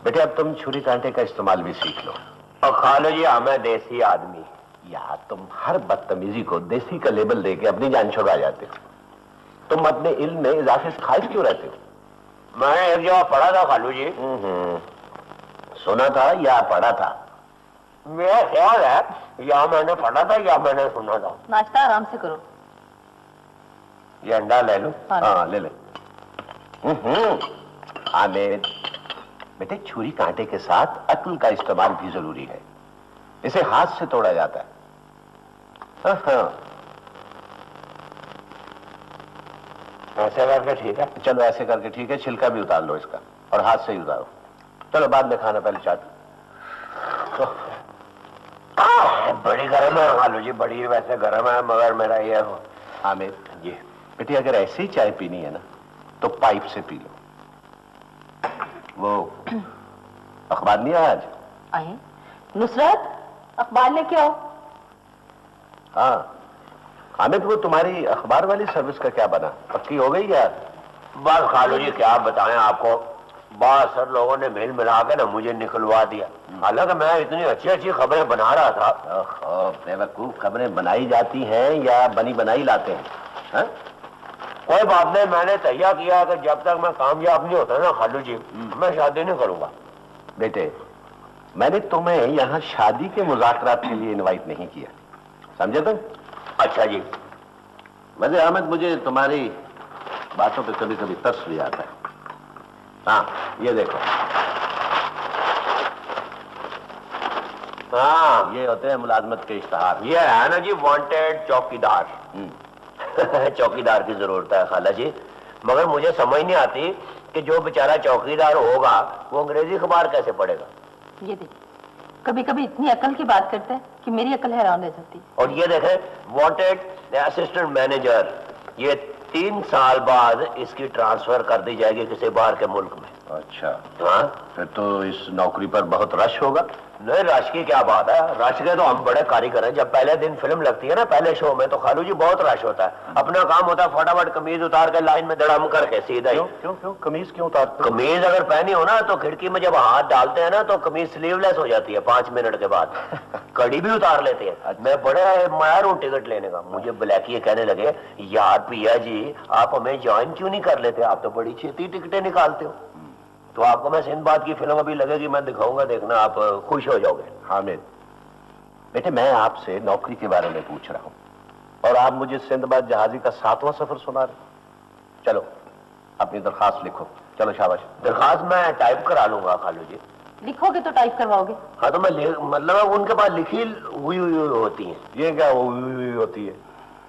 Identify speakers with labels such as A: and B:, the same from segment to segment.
A: बेटे अब तुम छुरी कांटे का इस्तेमाल भी सीख लो।
B: और खालो जी हमें देसी आदमी।
A: यार तुम हर बदतमीजी को देसी का लेबल देके अपनी जान छुड़ा जाते हो। तुम अपने इल्म में इजाफे से खाइफ क्यों रहते हो?
B: मैंने एक जगह पढ़ा था खालू जी।
A: सुना था या पढ़ा था?
B: मेरा ख्याल है या मैंने पढ़ा था या मैंने सुना था।
C: नाश्ता आराम से करो।
B: ये अंडा ले लो।
A: हाँ ले ले। आमिर बेटे छुरी कांटे के साथ अक्ल का इस्तेमाल भी जरूरी है। इसे हाथ से तोड़ा जाता है।
B: ऐसे करके ठीक है।
A: चलो ऐसे करके ठीक है। छिलका भी उतार लो इसका और हाथ से ही उतारो। चलो बाद में खाना, पहले चाट।
B: बड़ी गर्म है खालू जी, बड़ी वैसे गर्म है मगर मेरा ये हो।
A: आमिर ये बेटी अगर ऐसे ही चाय पीनी है ना तो पाइप से पी लो। वो अखबार नहीं आया आज?
C: आए नुसरत, अखबार लेके आओ।
A: हाँ हामिद, वो तुम्हारी अखबार वाली सर्विस का क्या बना? पक्की हो गई यार?
B: बस खालू जी क्या बताएं आपको, बहुत सर लोगों ने मेल मिला के ना मुझे निकलवा दिया। हालांकि मैं इतनी अच्छी अच्छी खबरें बना रहा था।
A: बेवकूफ, खबरें बनाई जाती हैं या बनी बनाई लाते हैं? हा?
B: कोई बात नहीं, मैंने तैयार किया कि जब तक मैं कामयाब नहीं होता ना खालू जी मैं शादी नहीं करूंगा।
A: बेटे मैंने तुम्हें यहाँ शादी के मुज़ाकरात के लिए इनवाइट नहीं किया, समझे तुम?
B: अच्छा जी।
A: वैसे अहमद मुझे तुम्हारी बातों पे कभी कभी तरस भी आता है। हाँ ये देखो,
B: हाँ
A: ये होते हैं मुलाजमत के इश्तहार।
B: ये है ना जी वांटेड चौकीदार। चौकीदार की जरूरत है खाला जी, मगर मुझे समझ नहीं आती कि जो बेचारा चौकीदार होगा वो अंग्रेजी अखबार कैसे पढ़ेगा।
C: ये देखिए, कभी कभी इतनी अकल की बात करते हैं कि मेरी अकल हैरान रह जाती।
B: और ये देखें वांटेड असिस्टेंट मैनेजर, ये 3 साल बाद इसकी ट्रांसफर कर दी जाएगी किसी बाहर के मुल्क में।
A: अच्छा
B: हाँ
A: फिर तो इस नौकरी पर बहुत रश होगा।
B: नहीं रश की क्या बात है, रश के तो हम बड़े कारीगर हैं। जब पहले दिन फिल्म लगती है ना पहले शो में तो खालू जी बहुत रश होता है। अपना काम होता है फटाफट कमीज उतार के लाइन में धड़म करके सीधा ही।
A: क्यों कमीज क्यों उतारते?
B: कमीज अगर पहनी हो ना तो खिड़की में जब हाथ डालते हैं ना तो कमीज स्लीवलेस हो जाती है 5 मिनट के बाद। कड़ी भी उतार लेते हैं। मैं बड़े मायर हूँ टिकट लेने का। मुझे ब्लैकी कहने लगे यार पिया जी आप हमें ज्वाइन क्यों नहीं कर लेते, आप तो बड़ी छेती टिकटें निकालते हो। तो आपको मैं सिंदबाद की फिल्म अभी लगेगी, मैं दिखाऊंगा, देखना आप खुश हो जाओगे।
A: हामिद बेटे मैं आपसे नौकरी के बारे में पूछ रहा हूँ और आप मुझे सिंदबाद जहाजी का 7वां सफर सुना रहे। चलो अपनी दरखास्त लिखो। चलो शाबाश।
B: दरखास्त मैं टाइप करा लूंगा खालू जी।
C: लिखोगे तो टाइप करवाओगे?
B: हाँ तो मैं मतलब उनके पास लिखी हुई होती है।
A: ये क्या हुई होती है?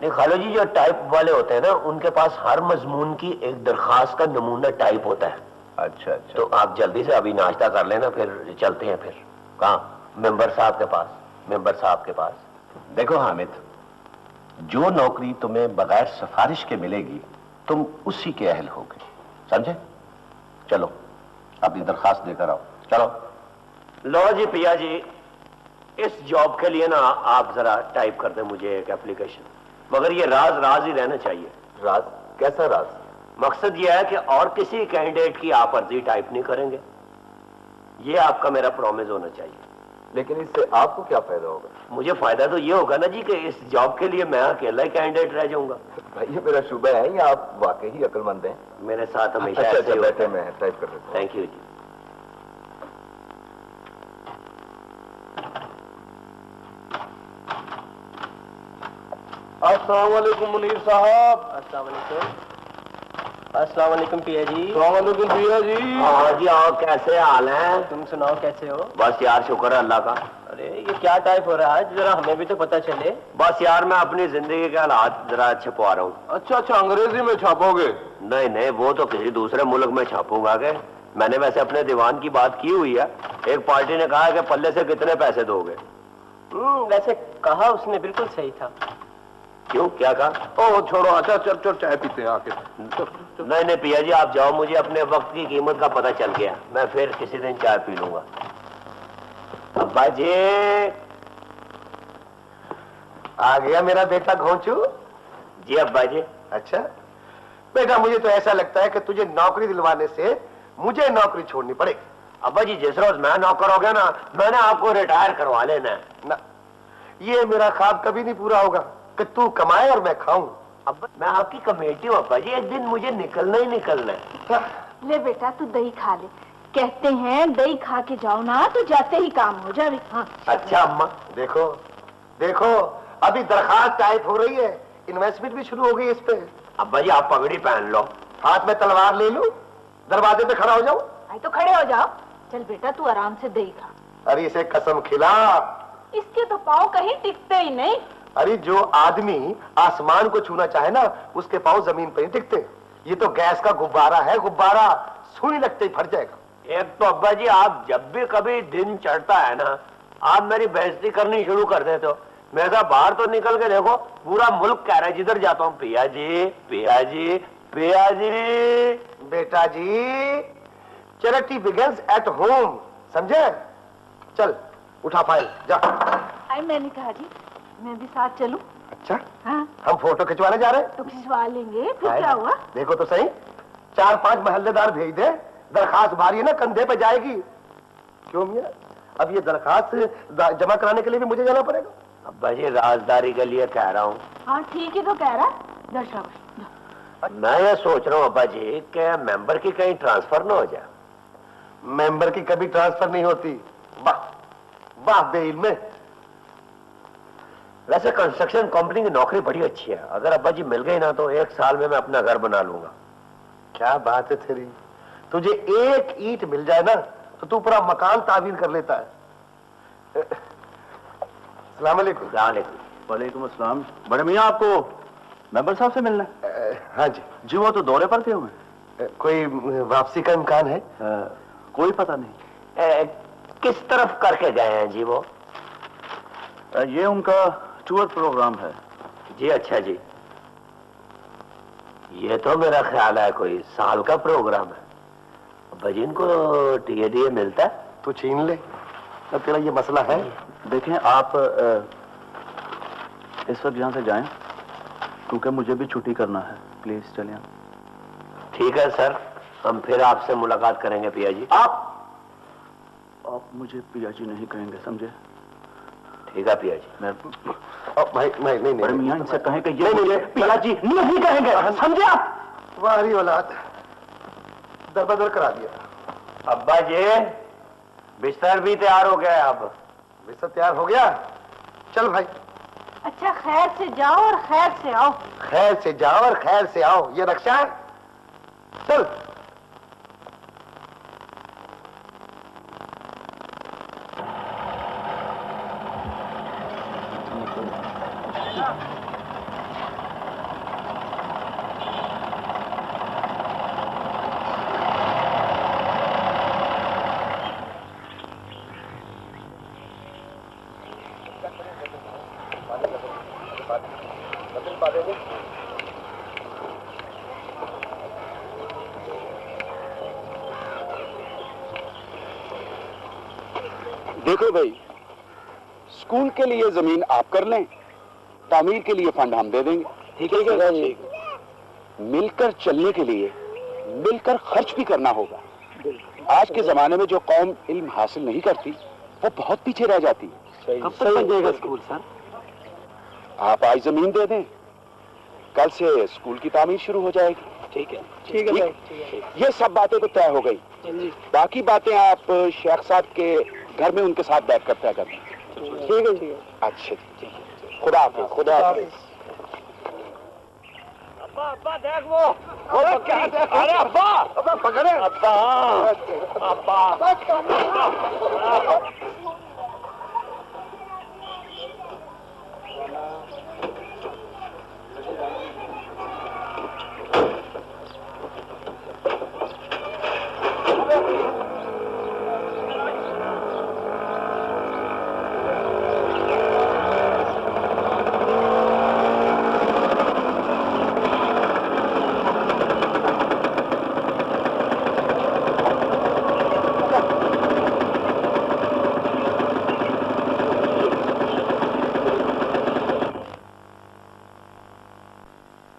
B: नहीं खालू जी जो टाइप वाले होते हैं ना उनके पास हर मजमून की एक दरखास्त का नमूना टाइप होता है।
A: अच्छा अच्छा।
B: तो आप जल्दी से अभी नाश्ता कर लेना फिर चलते हैं। फिर कहाँ? मेंबर साहब के पास। मेंबर साहब के पास।
A: देखो हामिद, जो नौकरी तुम्हें बगैर सिफारिश के मिलेगी तुम उसी के अहल होगे, समझे? चलो अपनी दरखास्त देकर आओ। चलो।
B: लो जी पिया जी, इस जॉब के लिए ना आप जरा टाइप कर दें मुझे एक एप्लीकेशन, मगर ये राज राज ही रहना चाहिए।
A: राज? कैसा राज?
B: मकसद यह है कि और किसी कैंडिडेट की आप अर्जी टाइप नहीं करेंगे, ये आपका मेरा प्रॉमिस होना चाहिए।
A: लेकिन इससे आपको क्या फायदा होगा?
B: मुझे फायदा तो ये होगा ना जी कि इस जॉब के लिए मैं अकेला ही कैंडिडेट रह जाऊंगा।
A: ये मेरा शुबा है या आप वाकई ही अक्लमंद हैं?
B: मेरे साथ हमेशा
A: अच्छा,
B: ऐसे ही
A: बैठे,
B: होता है।
A: मैं टाइप कर देता हूं।
B: थैंक यू जी।
D: अस्सलाम वालेकुम मुनीर साहब।
E: अस्सलाम वालेकुम पिया जी।
D: अस्सलाम वालेकुम पिया जी।
B: हाँ जी आओ, कैसे हाल हैं?
E: तुम सुनाओ कैसे हो?
B: बस यार शुक्र है अल्लाह का।
E: अरे ये क्या टाइप हो रहा है आज, जरा हमें भी तो पता चले।
B: बस यार मैं अपनी जिंदगी के हालात जरा छुपा रहा हूँ।
D: अच्छा अच्छा, अंग्रेजी में छापोगे?
B: नहीं नहीं वो तो किसी दूसरे मुल्क में छापूंगा के। मैंने वैसे अपने दीवान की बात की हुई है। एक पार्टी ने कहा कि पल्ले से कितने पैसे दोगे।
E: वैसे कहा उसने बिल्कुल सही था।
B: क्यों क्या कहा?
D: ओ छोड़ो, अच्छा चल चल चाय पीते हैं आके।
B: नहीं नहीं पिया जी आप जाओ, मुझे अपने वक्त की कीमत का पता चल गया। मैं फिर किसी दिन चाय पी लूंगा। अब्बा जी
A: आ गया मेरा बेटा घोंचू।
B: जी अब्बा जी।
A: अच्छा बेटा, मुझे तो ऐसा लगता है कि तुझे नौकरी दिलवाने से मुझे नौकरी छोड़नी पड़ेगी।
B: अब्बा जी जिस रोज मैं नौकर हो गया ना, मैंने आपको रिटायर करवा लेना है
A: ना, ये मेरा ख्वाब कभी नहीं पूरा होगा कि तू कमाए और मैं खाऊं।
B: अब्बा मैं आपकी कमेटी हूँ अब्बा जी, एक दिन मुझे निकलना ही निकलना है।
F: ले बेटा तू दही खा ले, कहते हैं दही खा के जाओ ना तो जाते ही काम हो जाए। हाँ
B: अच्छा अम्मा।
A: देखो देखो, अभी दरखास्त टाइप हो रही है, इन्वेस्टमेंट भी शुरू हो गई इस पे।
B: अब्बा जी आप पगड़ी पहन लो,
A: हाथ में तलवार ले लूं, दरवाजे पे खड़ा हो जाऊं।
F: आई तो खड़े हो जाओ। चल बेटा तू आराम से दही खा।
A: अरे इसे कसम खिला,
F: इसके तो पाँव कहीं टिकते ही नहीं।
A: अरे जो आदमी आसमान को छूना चाहे ना, उसके पाँव जमीन पर ही टिकते। ये तो गैस का गुब्बारा है, गुब्बारा सुई लगते ही फट जाएगा।
B: एक तो अब्बा जी आप जब भी कभी दिन चढ़ता है ना, आप मेरी बेइज्जती करनी शुरू कर देते हो। मेरे साथ बाहर तो निकल के देखो, पूरा मुल्क कह रहा है जिधर जाता हूँ, पिया जी पिया जी पिया जी।
A: बेटा जी, चैरिटी बिगिंस एट होम, समझे? चल उठा फाइल जा।
F: आई मैंने कहा जी मैं भी साथ चलूं।
A: अच्छा,
F: हाँ
A: हम फोटो खिंचवाने जा रहे हैं।
F: तो खिंचवा लेंगे, फिर क्या हुआ?
A: देखो तो सही, 4-5 महल्लेदार भेज दे, दरखास्त भारी है ना, कंधे पे जाएगी। क्यों मियां, अब ये दरखास्त जमा कराने के लिए भी मुझे जाना पड़ेगा?
B: अब्बा जी राजदारी के लिए कह रहा हूँ।
F: हाँ ठीक ही तो कह रहा। जा शाबाश जा।
B: मैं ये सोच रहा हूँ अब्बा जी कि मेंबर की कहीं ट्रांसफर ना हो जाए।
A: मेंबर की कभी ट्रांसफर नहीं होती। वाह वाह बेइल्म में।
B: वैसे कंस्ट्रक्शन कंपनी की नौकरी बड़ी अच्छी है, अगर अब्बा जी मिल गई ना तो 1 साल में मैं अपना घर बना लूंगा।
A: क्या बात है तेरी, तुझे एक ईंट मिल जाए ना तो तू पूरा मकान तामीर कर लेता है। अस्सलाम वालेकुम।
G: वालेकुम अस्सलाम। बड़े मियाँ आपको मेंबर साहब से मिलना है?
A: हाँ जी।
G: जी वो तो दौरे पर थे हुए।
A: कोई वापसी का इम्कान है?
G: कोई पता नहीं।
B: किस तरफ करके गए हैं जी वो?
G: ये उनका टूर प्रोग्राम है
B: जी। अच्छा जी, ये तो मेरा ख्याल है कोई साल का प्रोग्राम है। अब्बा जी इनको टीए मिलता है?
A: तू छीन ले, अब तेरा ये मसला है।
G: देखें आप इस वक्त यहाँ से जाएं, क्योंकि मुझे भी छुट्टी करना है। प्लीज चलें।
B: ठीक है सर, हम फिर आपसे मुलाकात करेंगे पिया जी।
G: आप मुझे पिया जी नहीं कहेंगे, समझे?
B: ठीक है पिया जी।
G: मैं
A: भाई नहीं
G: बड़े मियाँ इनसे कहें कि ये मुझे पिया जी नहीं कहेंगे, समझे आप?
A: वारी औलाद, दरबदर करा दिया।
B: अब्बा जी बिस्तर भी तैयार हो गया है, अब
A: बिस्तर तैयार हो गया। चल भाई।
F: अच्छा खैर से जाओ और खैर से आओ।
A: खैर से जाओ और खैर से आओ, ये रक्षा है। चल।
H: देखो भाई, स्कूल के लिए जमीन आप कर लें, तामीर के लिए फंड हम दे देंगे। ठीक है? मिलकर चलने के लिए मिलकर खर्च भी करना होगा। आज के जमाने में जो कौम इल्म हासिल नहीं करती वो बहुत पीछे रह जाती है।
E: कब तक बन जाएगा स्कूल सर?
H: आप आज जमीन दे दें, कल से स्कूल की तामीर शुरू हो जाएगी।
E: ठीक है ठीक है।
H: ये सब बातें तो तय हो गई, बाकी बातें आप शेख साहब के घर में उनके साथ बैठ कर तय करना।
E: ठीक है ठीक है।
H: अच्छा ठीक है, खुदा हाफिज। खुदा हाफिज।
B: अब्बा देख वो क्या देख? अरे अब्बा
A: पकड़े।
B: अब्बा अब्बा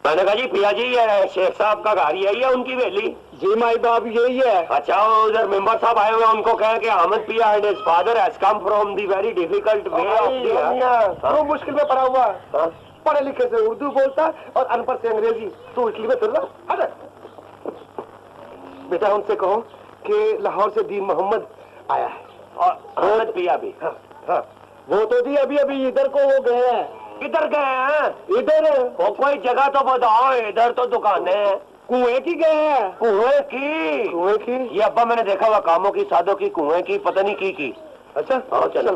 B: मैंने कहा जी पिया जी ये शेख साहब का घर ही है, ये उनकी हवेली?
H: जी माई बाप यही है।
B: अच्छा उधर मेंबर साहब आए हुए हैं, उनको कहें कि अहमद पिया and his father has come from the very difficult way of
H: वो मुश्किल में पड़ा हुआ है, पढ़े लिखे से उर्दू बोलता है और अनपढ़ से अंग्रेजी। तू इटली में फिर रहा। बेटा उनसे कहो कि लाहौर से दीन मोहम्मद आया है
B: और अहमद पिया भी।
H: हाँ, वो तो जी अभी अभी इधर को वो गए हैं।
B: किधर गए हैं?
H: इधर
B: वो कोई जगह तो बताओ, इधर तो दुकानें हैं।
H: कुएं की गए हैं।
B: कुएं की?
H: कुएं की?
B: ये अब्बा मैंने देखा हुआ, कामों की सादों की, कुएं की पता नहीं की।
H: अच्छा
B: हाँ चलो।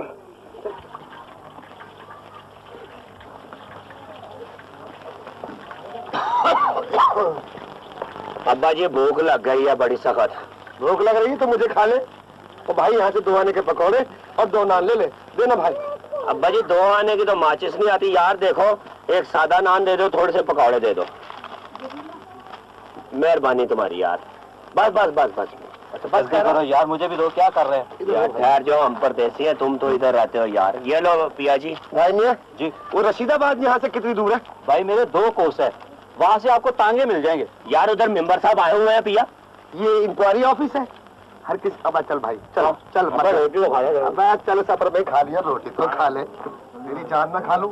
B: अब्बा जी भूख लग गई है बड़ी सख्त।
H: भूख लग रही है तो मुझे खा ले। तो भाई यहाँ से 2 आने के पकौड़े और 2 नान ले देना भाई।
B: अब्बा जी 2 आने की तो माचिस नहीं आती यार। देखो एक सादा नान दे दो, थोड़े से पकौड़े दे दो, मेहरबानी तुम्हारी यार। बस बस बस बस
G: अच्छा बस करो यार, मुझे भी दो। क्या कर रहे हैं
B: यार? ठहर जाओ, हम परदेसी हैं, तुम तो इधर रहते हो यार। ये लो पिया जी।
H: भाई मियां
G: जी।
H: वो रशीदाबाद यहाँ से कितनी दूर है?
G: भाई मेरे 2 कोस है, वहाँ से आपको तांगे मिल जाएंगे।
B: यार उधर मेंबर साहब आए हुए हैं पिया।
H: ये इंक्वायरी ऑफिस है। हर किस अब चल भाई चल चल
B: रोटी तो खा ले।
H: अब चल सफर में खा लिया, रोटी तो खा ले, मेरी जान ना खा लूं।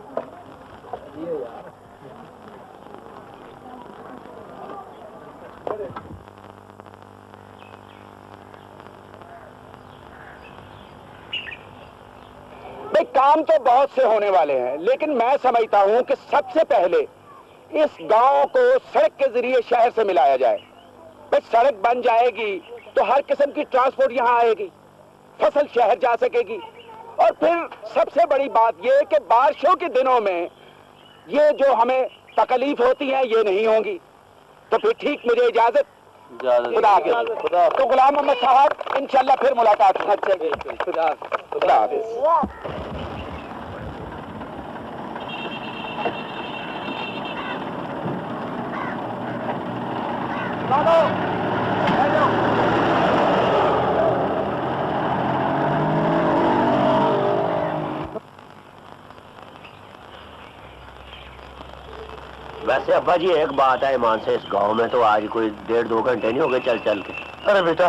H: भाई काम तो बहुत से होने वाले हैं, लेकिन मैं समझता हूं कि सबसे पहले इस गांव को सड़क के जरिए शहर से मिलाया जाए। भाई सड़क बन जाएगी तो हर किस्म की ट्रांसपोर्ट यहाँ आएगी, फसल शहर जा सकेगी। और फिर सबसे बड़ी बात यह कि बारिशों के दिनों में ये जो हमें तकलीफ होती है ये नहीं होंगी। तो फिर ठीक, मुझे इजाजत। खुदा हाफिज। तो गुलाम मोहम्मद साहब इंशाल्लाह फिर मुलाकात होगी। खुदा हाफिज।
B: वैसे अब्बा जी एक बात है, ईमान से इस गांव में तो आज कोई 1.5-2 घंटे नहीं हो गए चल चल के।
H: अरे बेटा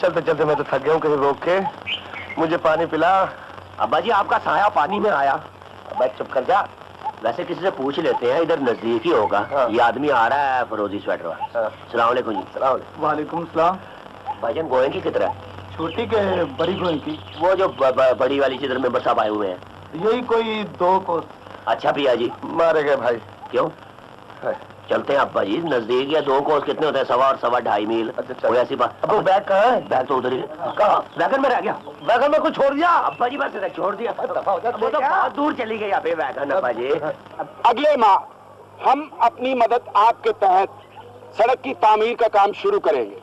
H: चलते चलते मैं तो थक गया हूँ, कहीं रोक के मुझे पानी पिला।
B: अब्बा जी आपका साया पानी में आया। अब्बा चुप कर जा। वैसे किसी से पूछ लेते हैं, इधर नजदीक ही होगा।
H: हाँ।
B: ये आदमी आ रहा है फिरोजी स्वेटर वाला।
H: हाँ।
B: सलाम वालेकुम जी। सलाम।
G: वालेकुम सलाम।
B: भाईजान गोएं की कितना?
G: छोटी के बड़ी गोई की?
B: वो जो बड़ी वाली जिधर मेंबर साहब आए हुए हैं।
G: यही कोई 2 कोस।
B: अच्छा पिया जी।
H: मारे गए भाई।
B: क्यों? चलते हैं अब्बा जी, नजदीक या 2 कोस कितने होते हैं? 1.25 और 2.5 मील।
H: अच्छा,
B: कोई ऐसी बात?
H: अब वो बैग कहाँ है?
B: बैग तो उधर ही। कहाँ? वैगन में रह गया।
H: वैगन में कुछ छोड़ दिया?
B: अब्बा जी बस इधर छोड़ दिया। वो तो बहुत दूर चली गई अबे वैगन अब्बा जी।
H: अगले माह हम अपनी मदद आपके तहत सड़क की तामीर का काम शुरू करेंगे।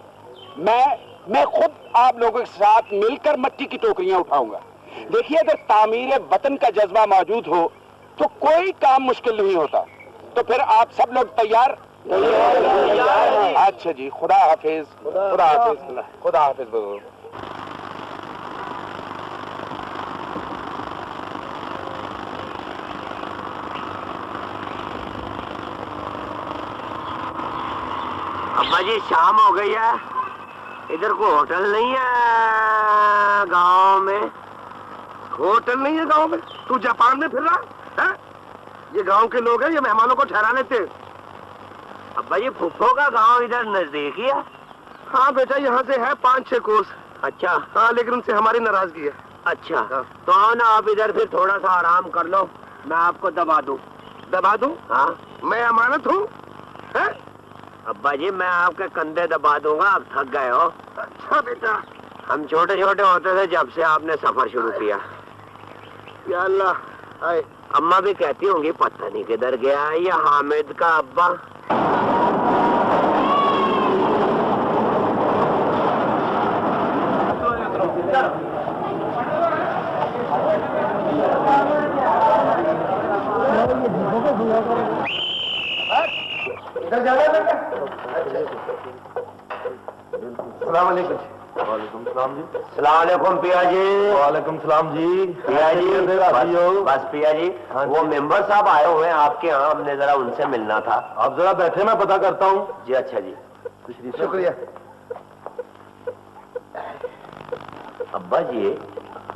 H: मैं खुद आप लोगों के साथ मिलकर मिट्टी की टोकरियां उठाऊंगा। देखिए अगर तामीर वतन का जज्बा मौजूद हो तो कोई काम मुश्किल नहीं होता। तो फिर आप सब लोग तैयार? अच्छा जी, खुदा हाफिज। खुदा हाफिज। खुदा हाफिज।
B: अब्बा जी शाम हो गई है, इधर कोई होटल नहीं है गांव में।
H: होटल नहीं है गांव में? तू जापान में फिर रहा है? ये गांव के लोग हैं, ये मेहमानों को ठहरा लेते हैं।
B: अब्बा जी फुफ्फो का गांव इधर नजदीक ही है।
H: हाँ बेटा यहाँ से है 5-6 कोस।
B: अच्छा।
H: हाँ लेकिन उनसे हमारी नाराजगी है।
B: अच्छा तो आओ ना आप इधर, फिर थोड़ा सा आराम कर लो, मैं आपको दबा दूं।
H: दबा दूं?
B: हाँ।
H: मैं अमानत हूँ?
B: अब्बा जी मैं आपके कंधे दबा दूंगा, आप थक गए हो।
H: अच्छा बेटा।
B: हम छोटे छोटे होते थे जब से आपने सफर शुरू किया।
H: या अल्लाह। आए।
B: अम्मा भी कहती होंगी पता नहीं किधर गया है ये हामिद का अब्बा।
H: इधर जाना बेटा। सलाम अलैकुम।
G: वालेकुम सलाम जी।
B: सलाम अलैकुम पिया जी।
G: वालेकुम सलाम जी।
B: पिया जी बस पिया जी, वो मेंबर साहब आए हुए हैं आपके यहाँ, हमने जरा उनसे मिलना था।
G: आप जरा बैठे, मैं पता करता हूँ।
B: जी अच्छा जी।
A: शुक्रिया।
B: अब्बा जी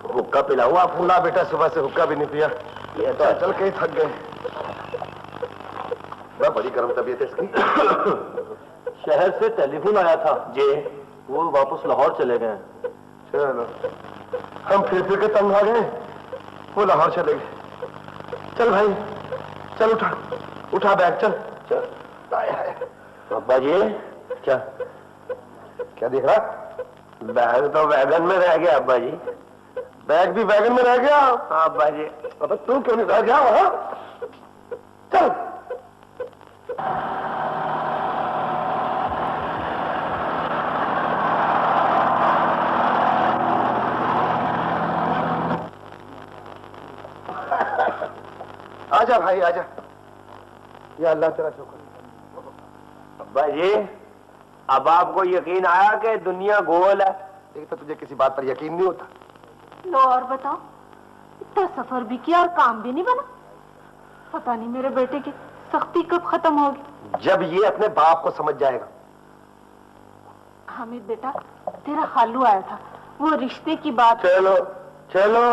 B: हुक्का पिलाओ आपको।
A: ना बेटा, सुबह से हुक्का भी नहीं पिया।
B: ये तो
A: चल के ही थक गए। बड़ी गर्म तबीयत है इसकी।
G: शहर से टेलीफोन आया था
B: जी,
G: वो वापस लाहौर चले गए।
A: चलो, हम फिर के तंग आ गए, वो लाहौर चले गए। चल भाई चल, उठा उठा बैग, चल चल। आए हाय।
B: अब्बा जी
A: क्या क्या देख रहा?
B: बैग तो वैगन में रह गया अब्बा जी।
A: बैग भी वैगन में रह गया?
B: हाँ अब्बा जी।
A: अब तू क्यों नहीं रह गया वहां? चल। आजा भाई आजा। या अल्लाह तेरा शुक्र।
B: अब्बा जी अब आपको यकीन आया कि दुनिया गोल है?
A: एक तो तुझे किसी बात पर यकीन नहीं होता।
F: लो और बताओ, इतना सफर भी किया और काम भी नहीं बना। पता नहीं मेरे बेटे की सख्ती कब खत्म होगी।
A: जब ये अपने बाप को समझ जाएगा।
F: हामिद बेटा, तेरा खालू आया था, वो रिश्ते की बात।
A: चलो चलो,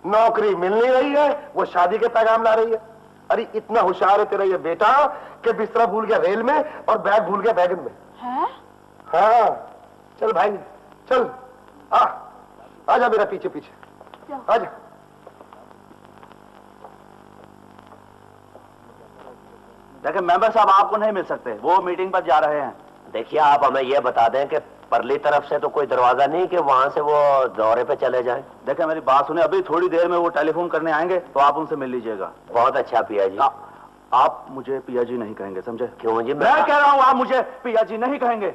A: नौकरी मिल नहीं रही है, वो शादी के पैगाम ला रही है। अरे इतना होशियार है तेरा ये बेटा कि बिस्तरा भूल गया रेल में और बैग भूल गया बैगन में।
F: है?
A: हाँ चल भाई चल, आजा मेरा पीछे पीछे आजा।
G: देखिए मेंबर साहब आपको नहीं मिल सकते, वो मीटिंग पर जा रहे हैं।
B: देखिए आप हमें यह बता दें कि परली तरफ से तो कोई दरवाजा नहीं कि वहां से वो दौरे पे चले जाएं।
G: देखिए मेरी बात सुने, अभी थोड़ी देर में वो टेलीफोन करने आएंगे तो आप उनसे मिल लीजिएगा।
B: बहुत अच्छा पिया जी।
G: आप मुझे पिया जी नहीं कहेंगे, समझे?
B: क्यों जी?
G: मैं कह रहा हूँ आप मुझे पिया जी नहीं कहेंगे।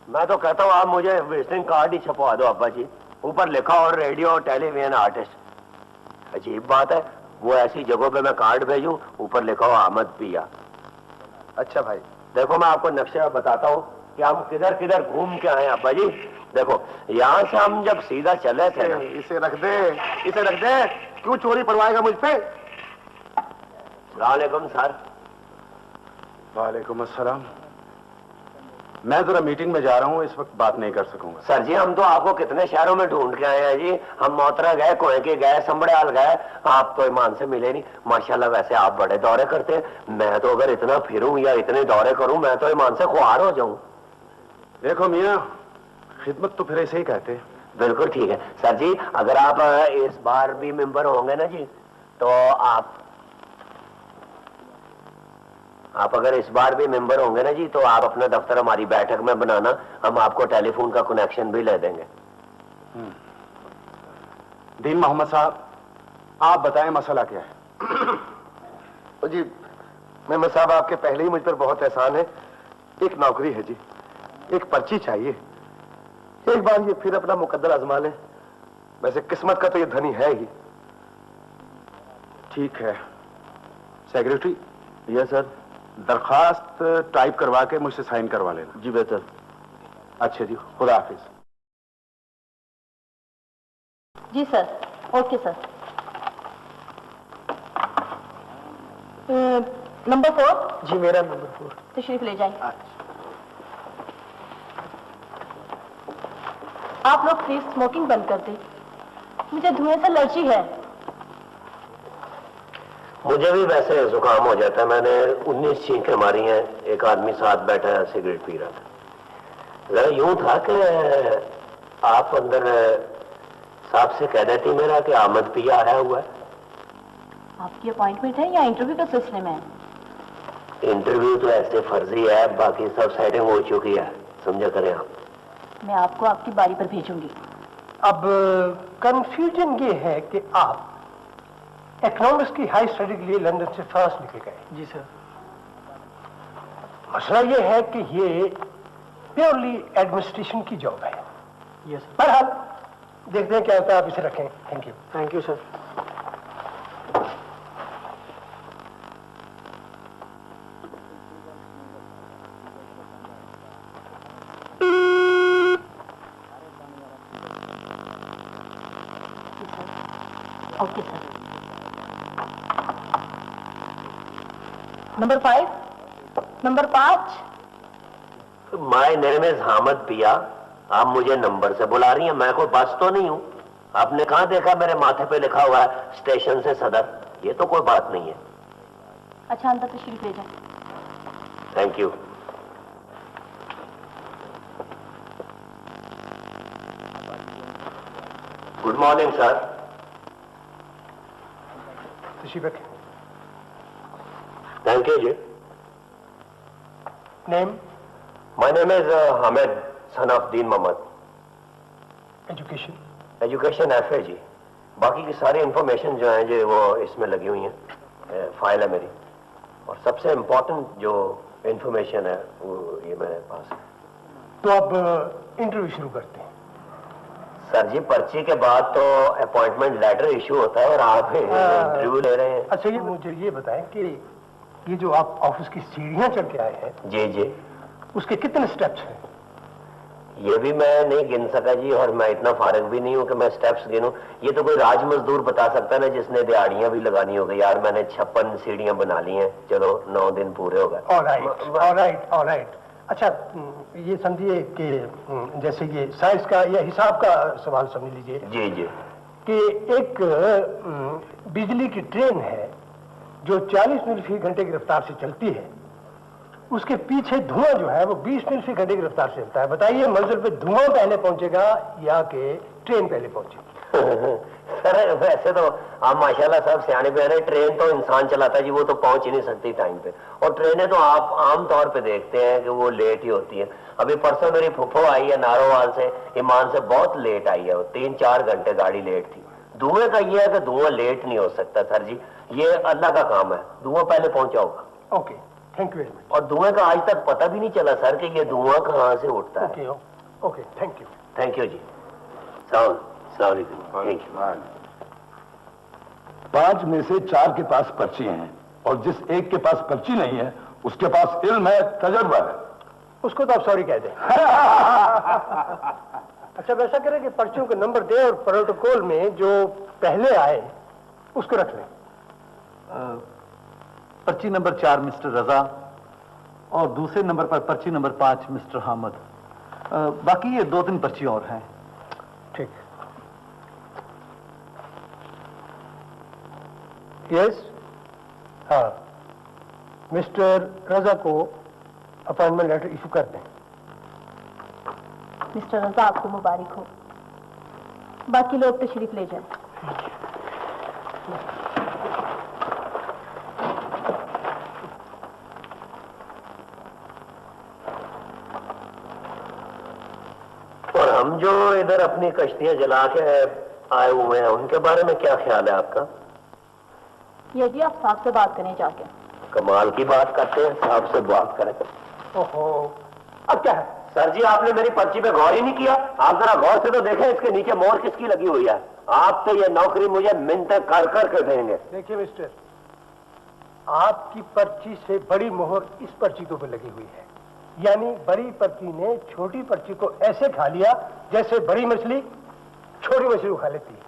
B: मैं तो कहता हूँ आप मुझे विजिटिंग कार्ड ही छपवा दो अब्बा जी, ऊपर लिखा और रेडियो टेलीविजन आर्टिस्ट। अजीब बात है, वो ऐसी जगहों पे मैं कार्ड भेजूं ऊपर लिखा हो अहमद पिया।
A: अच्छा भाई
B: देखो मैं आपको नक्शा बताता हूँ कि हम किधर किधर घूम के आए अब्बा जी। देखो यहाँ से हम जब सीधा चले थे ना।
A: इसे रख दे, इसे रख दे, क्यों चोरी पड़वाएगा मुझ पे?
B: वालेकुम सर।
H: वालेकुम अस्सलाम। मैं जरा मीटिंग में जा रहा हूँ, इस वक्त बात नहीं कर सकूंगा।
B: सर जी हम तो आपको कितने शहरों में ढूंढ के आए हैं जी। हम मोतरा गए, कोयके गए, संबड़ियाल गए, आप तो ईमान से मिले नहीं। माशाल्लाह वैसे आप बड़े दौरे करते हैं। मैं तो अगर इतना फिरूं या इतने दौरे करूं मैं तो ईमान से ख्वार हो जाऊं।
H: देखो मियाँ, खिदमत तो फिर ऐसे ही कहते हैं।
B: बिल्कुल ठीक है सर जी। अगर आप इस बार भी मेंबर होंगे ना जी तो आप अगर इस बार भी मेंबर होंगे ना जी तो आप अपना दफ्तर हमारी बैठक में बनाना, हम आपको टेलीफोन का कनेक्शन भी ले देंगे।
H: दीन मोहम्मद साहब आप बताएं मसला क्या है?
A: जी मेंबर साहब, आपके पहले ही मुझ पर बहुत एहसान है। एक नौकरी है जी, एक पर्ची चाहिए। एक बार ये फिर अपना मुकद्दर आजमा लें। वैसे किस्मत का तो ये धनी है ही।
H: ठीक है सेक्रेटरी। Yes sir. दरखास्त टाइप करवा के मुझसे साइन करवा लेना।
G: जी बेहतर।
H: अच्छे जी, खुदा हाफिज।
C: जी सर। Okay sir. नंबर 4।
E: जी मेरा नंबर 4।
C: तशरीफ ले जाइए। आप लोग प्लीज स्मोकिंग बंद कर दें, मुझे धुएं से एलर्जी है।
B: मुझे भी वैसे जुकाम हो जाता है। मैंने 19 छींकें मारी हैं। एक आदमी साथ बैठा है, सिगरेट पी रहा था। जरा यूं था कि आप अंदर साहब से कह देती मेरा कि अहमद पिया आया हुआ है।
C: आपकी अपॉइंटमेंट है या इंटरव्यू के सिलसिले में है?
B: इंटरव्यू तो ऐसे फर्जी है, बाकी सब सेटिंग हो चुकी है, समझा करें आप।
C: मैं आपको आपकी बारी पर भेजूंगी।
E: अब कंफ्यूजन ये है कि आप इकोनॉमिक्स की हाई स्टडी के लिए लंदन से फ्रांस निकल गए। जी सर। मसला ये है कि ये प्योरली एडमिनिस्ट्रेशन की जॉब है। Yes sir. बहरहाल देखते हैं क्या होता है। आप इसे रखें। Thank you. Thank you sir.
C: Okay sir. Number 5, number 5,
B: my name is Hamid पिया। आप मुझे नंबर से बुला रही हैं, मैं कोई बस तो नहीं हूं। आपने कहाँ देखा मेरे माथे पे लिखा हुआ है स्टेशन से सदर? ये तो कोई बात नहीं है।
F: अच्छा अंदर तशरीफ ले जाओ।
B: Thank you. Good morning sir.
E: तशरीफ रखें।
B: थैंक यू जी।
E: Name?
B: My name is Hamid son of Deen Mohammad.
E: Education?
B: Education FA जी। बाकी की सारी इंफॉर्मेशन जो है जी वो इसमें लगी हुई है, फाइल है मेरी। और सबसे इम्पोर्टेंट जो इंफॉर्मेशन है वो ये मेरे पास है।
E: तो अब इंटरव्यू शुरू करते हैं।
B: सर जी पर्ची के बाद तो अपॉइंटमेंट लेटर इशू होता है और आप इंटरव्यू ले रहे हैं।
E: अच्छा ये मुझे ये बताएं कि ये जो आप ऑफिस की सीढ़ियां चढ़ के आए हैं,
B: जी जी,
E: उसके कितने स्टेप्स हैं?
B: ये भी मैं नहीं गिन सका जी, और मैं इतना फारिग भी नहीं हूं कि मैं स्टेप्स गिनूं। ये तो कोई राज मजदूर बता सकता है ना, जिसने दिहाड़ियां भी लगानी हो गई। यार मैंने 56 सीढ़ियां बना ली हैं, चलो 9 दिन पूरे हो गए।
E: ऑलराइट। अच्छा ये समझिए कि जैसे ये साइंस का या हिसाब का सवाल समझ लीजिए
B: जी जी,
E: कि एक बिजली की ट्रेन है जो 40 मील फी घंटे की रफ्तार से चलती है, उसके पीछे धुआं जो है वो 20 मील फी घंटे की रफ्तार से चलता है। बताइए मंजिल पे धुआं पहले पहुंचेगा या कि ट्रेन पहले पहुंचेगी?
B: सर वैसे तो आप माशाल्लाह साहब सियाने पे हैं। ट्रेन तो इंसान चलाता है जी, वो तो पहुंच ही नहीं सकती टाइम पे। और ट्रेनें तो आप आम तौर पे देखते हैं कि वो लेट ही होती है। अभी परसों मेरी फुफो आई है नारोवाल से, ईमान से, बहुत लेट आई है वो, 3-4 घंटे गाड़ी लेट थी। धुएं का ये है कि धुआं लेट नहीं हो सकता सर जी, ये अल्लाह का काम है। धुआं पहले पहुंचा होगा।
E: Okay, thank you very much.
B: और धुएं का आज तक पता भी नहीं चला सर कि ये धुआं कहाँ से उठता है।
E: Okay, thank you.
B: Thank you जी। Thank you.
A: 5 में से 4 के पास पर्ची हैं, और जिस एक के पास पर्ची नहीं है उसके पास इल्म है, तजर्बा है।
E: उसको तो आप सॉरी कह दें। अच्छा वैसा करें कि पर्चियों के नंबर दें और प्रोटोकॉल में जो पहले आए उसको रख लें।
G: पर्ची नंबर 4 मिस्टर रजा, और दूसरे नंबर पर पर्ची नंबर 5 मिस्टर हामिद। बाकी ये 2-3 पर्ची और हैं।
E: ठीक। यस, हाँ, मिस्टर रजा को अपॉइंटमेंट लेटर इशू कर दें।
F: मिस्टर रजा आपको मुबारक हो। बाकी लोग तशरीफ ले जाएं।
B: और हम जो इधर अपनी कश्तियां जला के आए हुए हैं उनके बारे में क्या ख्याल है आपका?
F: ये जी आप साहब से बात करें जाके।
B: कमाल की बात करते हैं, साहब से बात करें।
E: ओहो, अब क्या है?
B: सर जी आपने मेरी पर्ची पे गौर ही नहीं किया। आप जरा गौर से तो देखें इसके नीचे मोहर किसकी लगी हुई है। आप तो ये नौकरी मुझे मिन्नतें कर कर के देंगे।
E: देखिए मिस्टर, आपकी पर्ची से बड़ी मोहर इस पर्ची के ऊपर लगी हुई है, यानी बड़ी पर्ची ने छोटी पर्ची को ऐसे खा लिया जैसे बड़ी मछली छोटी मछली को खा लेती है।